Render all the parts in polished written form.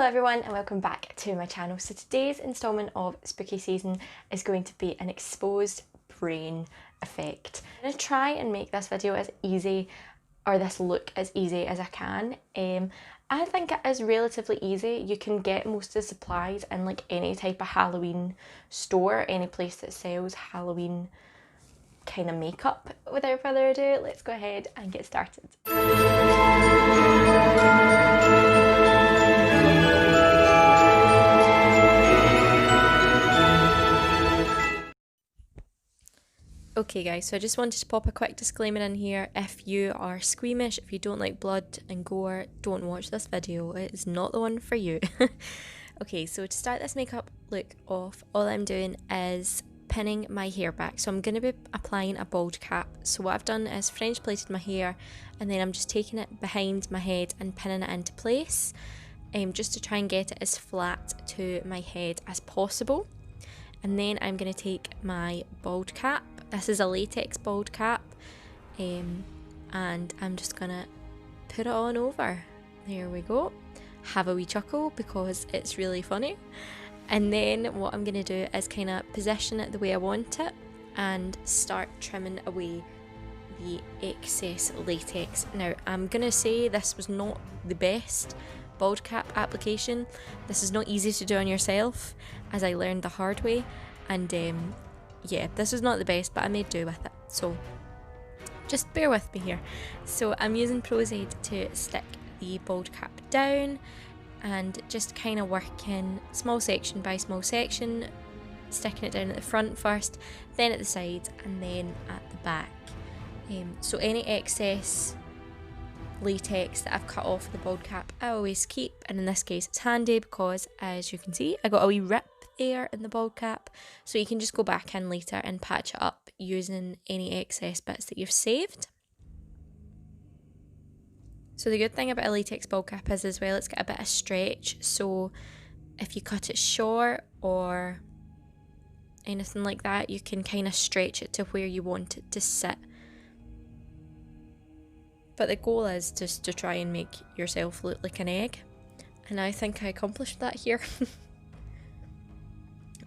Hello everyone and welcome back to my channel. So today's instalment of Spooky Season is going to be an exposed brain effect. I'm going to try and make this video as easy, or this look as easy as I can. I think it is relatively easy. You can get most of the supplies in like any type of Halloween store, any place that sells Halloween kind of makeup. Without further ado, let's go ahead and get started. Okay guys, so I just wanted to pop a quick disclaimer in here. If you are squeamish, if you don't like blood and gore, don't watch this video. It is not the one for you. Okay, so to start this makeup look off, all I'm doing is pinning my hair back. So I'm going to be applying a bald cap. So what I've done is French plaited my hair and then I'm just taking it behind my head and pinning it into place, just to try and get it as flat to my head as possible. And then I'm going to take my bald cap. This is a latex bald cap, and I'm just gonna put it on over. There we go. Have a wee chuckle because it's really funny. And then what I'm gonna do is kind of position it the way I want it and start trimming away the excess latex. Now I'm gonna say this was not the best bald cap application. This is not easy to do on yourself, as I learned the hard way, and yeah, this was not the best, but I made do with it, so just bear with me here. So I'm using Aide to stick the bald cap down and just kind of working small section by small section, sticking it down at the front first, then at the sides, and then at the back. So any excess latex that I've cut off the bald cap I always keep, and in this case it's handy because, as you can see, I got a wee rip there in the bald cap, so you can just go back in later and patch it up using any excess bits that you've saved. So the good thing about a latex bald cap is as well, it's got a bit of stretch, so if you cut it short or anything like that, you can kind of stretch it to where you want it to sit. But the goal is just to try and make yourself look like an egg, and I think I accomplished that here.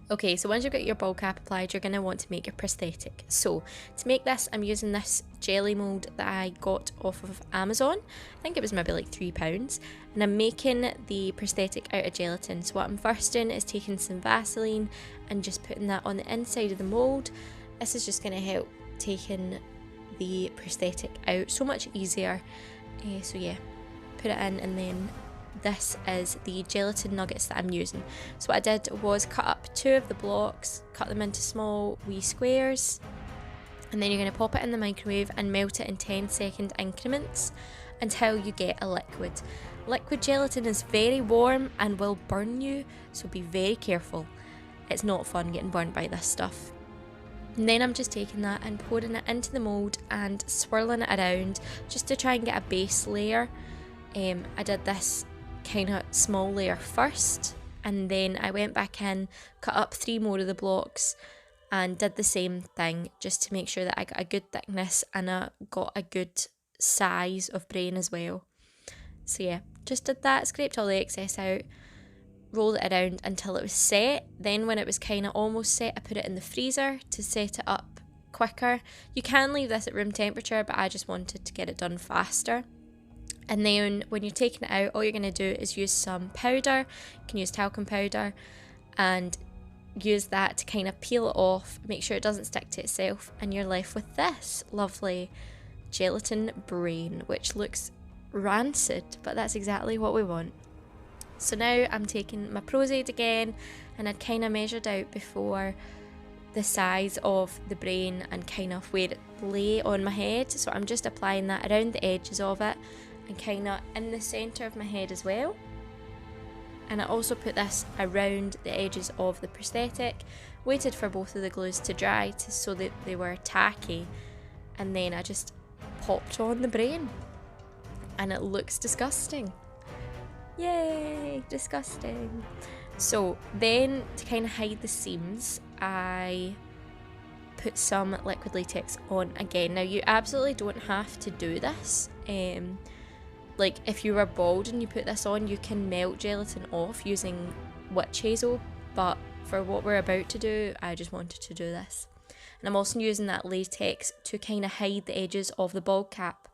Okay, so once you've got your bald cap applied, you're going to want to make your prosthetic. So to make this, I'm using this jelly mould that I got off of Amazon. I think it was maybe like £3, and I'm making the prosthetic out of gelatin. So what I'm first doing is taking some Vaseline and just putting that on the inside of the mould. This is just going to help taking the prosthetic out so much easier. So yeah, put it in, and then this is the gelatin nuggets that I'm using. So what I did was cut up 2 of the blocks, cut them into small wee squares, and then you're going to pop it in the microwave and melt it in 10-second increments until you get a liquid. Liquid gelatin is very warm and will burn you, so be very careful. It's not fun getting burnt by this stuff. And then I'm just taking that and pouring it into the mould and swirling it around just to try and get a base layer. I did this kind of small layer first, and then I went back in, cut up 3 more of the blocks and did the same thing just to make sure that I got a good thickness and I got a good size of brain as well. So yeah, just did that, scraped all the excess out, rolled it around until it was set. Then when it was kind of almost set, I put it in the freezer to set it up quicker. You can leave this at room temperature, but I just wanted to get it done faster. And then when you're taking it out, all you're going to do is use some powder. You can use talcum powder and use that to kind of peel it off, make sure it doesn't stick to itself, and you're left with this lovely gelatin brain, which looks rancid, but that's exactly what we want. So now I'm taking my Aide again, and I'd kind of measured out before the size of the brain and kind of where it lay on my head. So I'm just applying that around the edges of it and kind of in the centre of my head as well. And I also put this around the edges of the prosthetic, waited for both of the glues to dry so that they were tacky, and then I just popped on the brain, and it looks disgusting. Yay, disgusting. So then, to kind of hide the seams, I put some liquid latex on again. Now you absolutely don't have to do this, like if you were bald and you put this on, you can melt gelatin off using witch hazel, but for what we're about to do, I just wanted to do this. And I'm also using that latex to kind of hide the edges of the bald cap.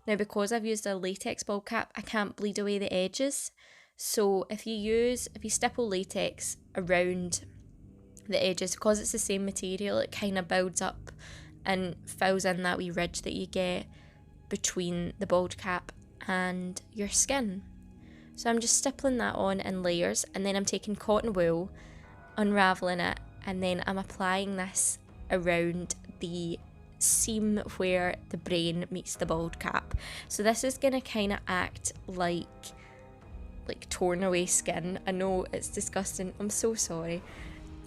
Now, because I've used a latex bald cap, I can't bleed away the edges. So if you stipple latex around the edges, because it's the same material, it kind of builds up and fills in that wee ridge that you get between the bald cap and your skin. So I'm just stippling that on in layers, and then I'm taking cotton wool, unraveling it, and then I'm applying this around the seam where the brain meets the bald cap. So this is going to kind of act like torn away skin. I know it's disgusting, I'm so sorry.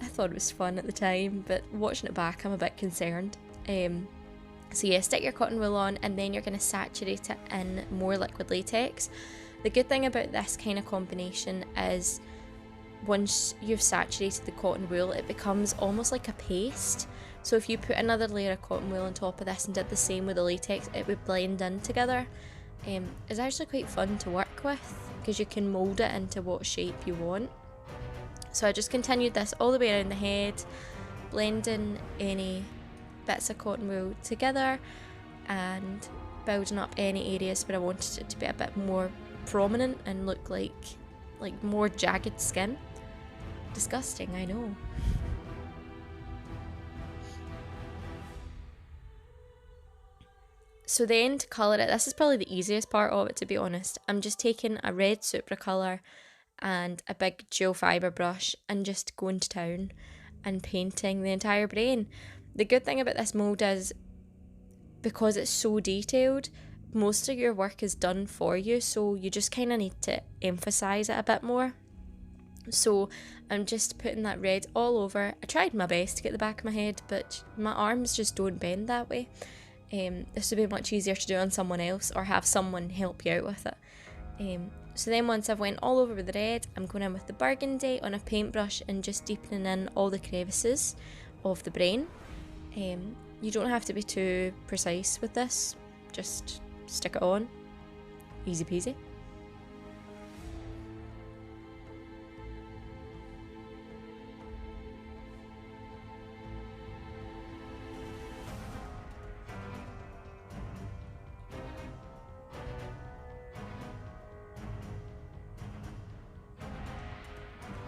I thought it was fun at the time, but watching it back I'm a bit concerned. So yeah, stick your cotton wool on, and then you're going to saturate it in more liquid latex. The good thing about this kind of combination is once you've saturated the cotton wool, it becomes almost like a paste. So if you put another layer of cotton wool on top of this and did the same with the latex, it would blend in together. It's actually quite fun to work with because you can mould it into what shape you want. So I just continued this all the way around the head, blending any bits of cotton wool together and building up any areas where I wanted it to be a bit more prominent and look like more jagged skin. Disgusting, I know. So then to colour it, this is probably the easiest part of it, to be honest. I'm just taking a red Supracolour and a big gel fibre brush and just going to town and painting the entire brain. The good thing about this mould is because it's so detailed, most of your work is done for you, so you just kind of need to emphasise it a bit more. So I'm just putting that red all over. I tried my best to get the back of my head, but my arms just don't bend that way. This would be much easier to do on someone else or have someone help you out with it. So then once I've went all over with the red, I'm going in with the burgundy on a paintbrush and just deepening in all the crevices of the brain. You don't have to be too precise with this, just stick it on, easy peasy.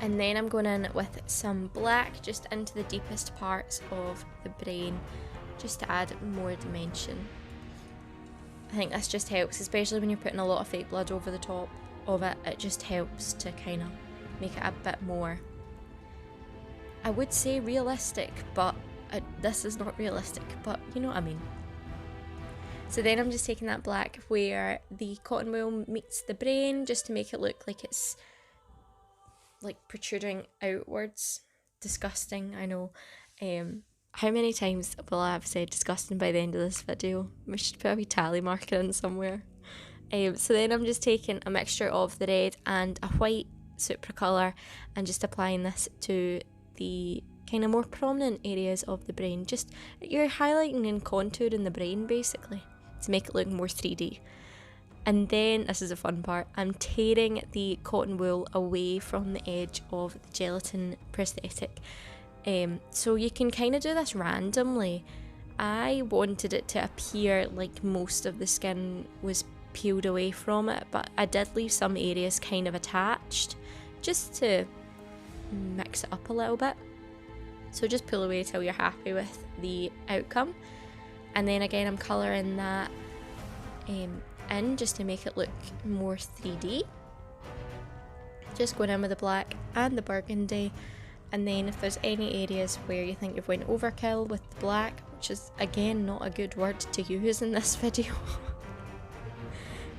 And then I'm going in with some black just into the deepest parts of the brain, just to add more dimension. I think this just helps, especially when you're putting a lot of fake blood over the top of it. It just helps to kind of make it a bit more, I would say realistic, but this is not realistic, but you know what I mean. So then I'm just taking that black where the cotton wool meets the brain, just to make it look like it's like protruding outwards. Disgusting, I know. How many times will I have said disgusting by the end of this video? We should put a wee tally marker in somewhere. So then I'm just taking a mixture of the red and a white Supracolour and just applying this to the kind of more prominent areas of the brain. Just, you're highlighting and contouring the brain basically to make it look more 3D. And then, this is a fun part, I'm tearing the cotton wool away from the edge of the gelatin prosthetic. So you can kind of do this randomly. I wanted it to appear like most of the skin was peeled away from it, but I did leave some areas kind of attached just to mix it up a little bit. So just pull away till you're happy with the outcome. And then again, I'm colouring that in just to make it look more 3D. Just going in with the black and the burgundy, and then if there's any areas where you think you've went overkill with the black, which is again not a good word to use in this video,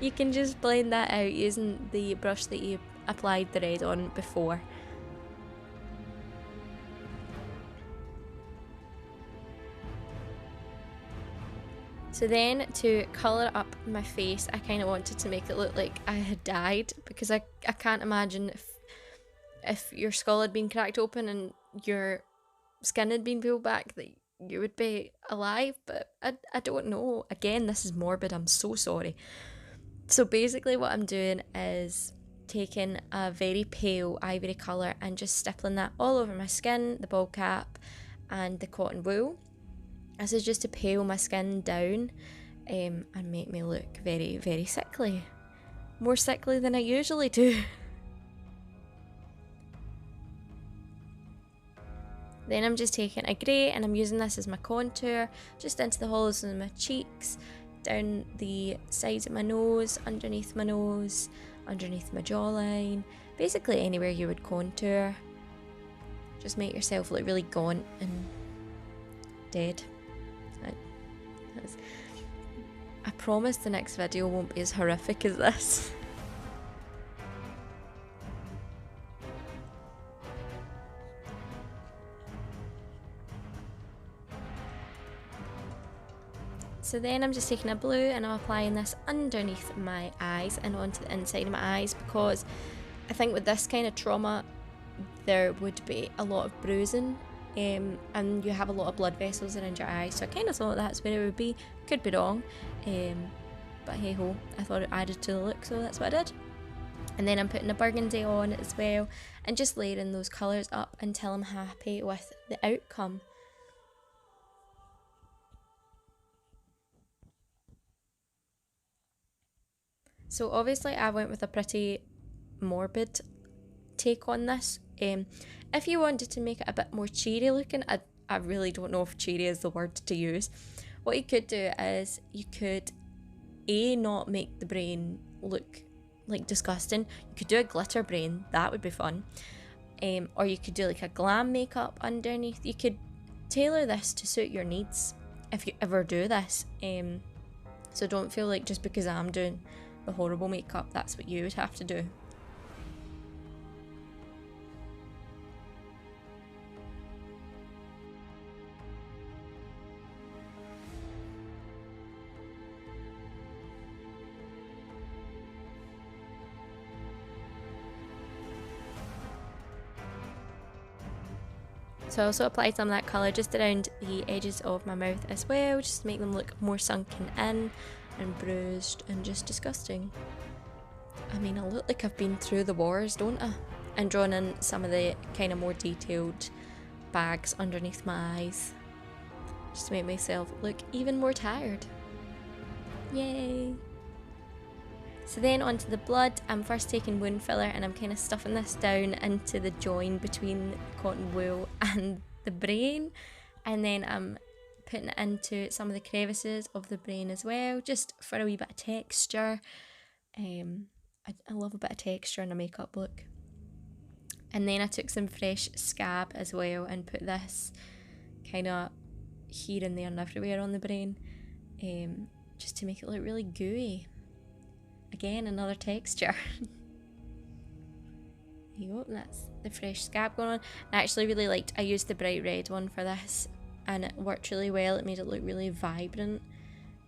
you can just blend that out using the brush that you applied the red on before. So then, to colour up my face, I kind of wanted to make it look like I had died, because I can't imagine if your skull had been cracked open and your skin had been peeled back that you would be alive, but I don't know. Again, this is morbid, I'm so sorry. So basically what I'm doing is taking a very pale ivory colour and just stippling that all over my skin, the ball cap and the cotton wool. This is just to pale my skin down and make me look very, very sickly. More sickly than I usually do. Then I'm just taking a grey and I'm using this as my contour, just into the hollows of my cheeks, down the sides of my nose, underneath my jawline, basically anywhere you would contour. Just make yourself look really gaunt and dead. I promise the next video won't be as horrific as this. So then I'm just taking a blue and I'm applying this underneath my eyes and onto the inside of my eyes, because I think with this kind of trauma there would be a lot of bruising and you have a lot of blood vessels around your eyes, so I kind of thought that's where it would be. Could be wrong, but hey ho, I thought it added to the look, so that's what I did. And then I'm putting a burgundy on as well and just layering those colours up until I'm happy with the outcome. So obviously I went with a pretty morbid take on this. If you wanted to make it a bit more cheery looking, I really don't know if cheery is the word to use. What you could do is you could not make the brain look like disgusting. You could do a glitter brain, that would be fun. Or you could do like a glam makeup underneath. You could tailor this to suit your needs if you ever do this. So don't feel like just because I'm doing the horrible makeup, that's what you would have to do. So I also applied some of that colour just around the edges of my mouth as well, just to make them look more sunken in and bruised and just disgusting. I mean, I look like I've been through the wars, don't I? And drawn in some of the kind of more detailed bags underneath my eyes, just to make myself look even more tired. Yay! So then onto the blood, I'm first taking Woundfiller and I'm kind of stuffing this down into the join between the cotton wool and the brain, and then I'm putting it into some of the crevices of the brain as well, just for a wee bit of texture. I love a bit of texture in a makeup look. And then I took some fresh scab as well and put this kind of here and there and everywhere on the brain, just to make it look really gooey. Again, another texture. There you go, that's the fresh scab going on. I actually really liked, I used the bright red one for this and it worked really well. It made it look really vibrant.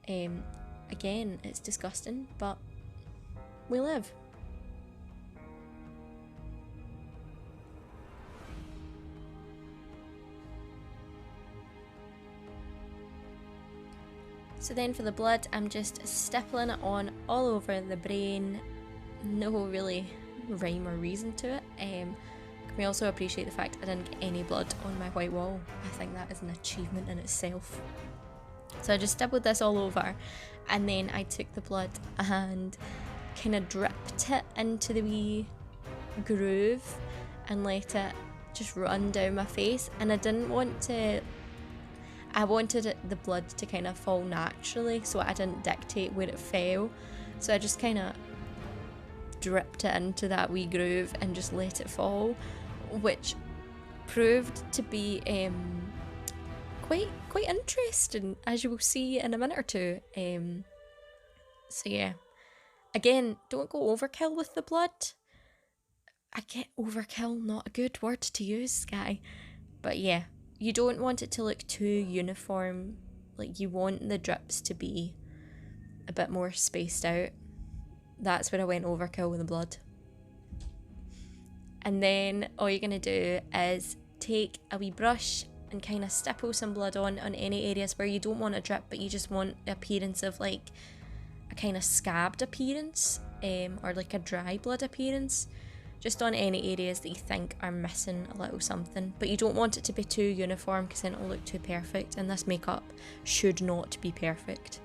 Again, it's disgusting, but we live. So then for the blood, I'm just stippling it on all over the brain. No really rhyme or reason to it. Can we also appreciate the fact I didn't get any blood on my white wall? I think that is an achievement in itself. So I just stippled this all over, and then I took the blood and kind of dripped it into the wee groove and let it just run down my face. And I didn't want to, I wanted the blood to kind of fall naturally, so I didn't dictate where it fell. So I just kind of dripped it into that wee groove and just let it fall, which proved to be quite interesting, as you will see in a minute or two. So yeah, again, don't go overkill with the blood. I get overkill, not a good word to use, Skye, but yeah, you don't want it to look too uniform. Like, you want the drips to be a bit more spaced out. That's where I went overkill with the blood. And then all you're going to do is take a wee brush and kind of stipple some blood on any areas where you don't want a drip, but you just want the appearance of like a kind of scabbed appearance, or like a dry blood appearance, just on any areas that you think are missing a little something. But you don't want it to be too uniform because then it'll look too perfect, and this makeup should not be perfect.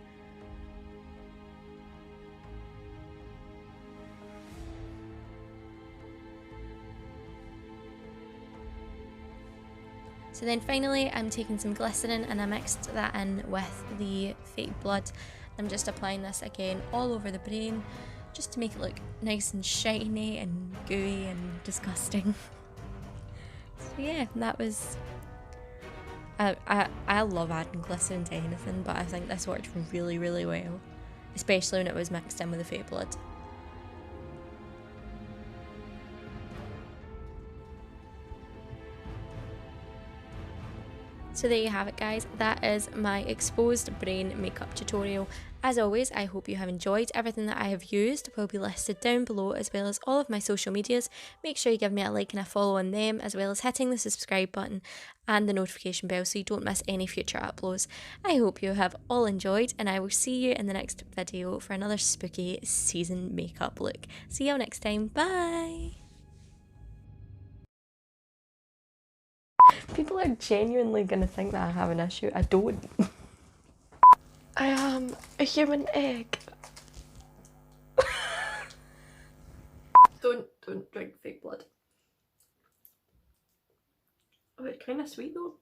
So then finally I'm taking some glycerin and I mixed that in with the fake blood. I'm just applying this again all over the brain just to make it look nice and shiny and gooey and disgusting. So yeah, that was... I love adding glycerin to anything, but I think this worked really, really well, especially when it was mixed in with the fake blood. So there you have it, guys. That is my exposed brain makeup tutorial. As always, I hope you have enjoyed. Everything that I have used will be listed down below, as well as all of my social medias. Make sure you give me a like and a follow on them, as well as hitting the subscribe button and the notification bell so you don't miss any future uploads. I hope you have all enjoyed, and I will see you in the next video for another spooky season makeup look. See you next time. Bye! People are genuinely going to think that I have an issue. I don't. I am a human egg. Don't drink fake blood. Oh, it's kind of sweet though.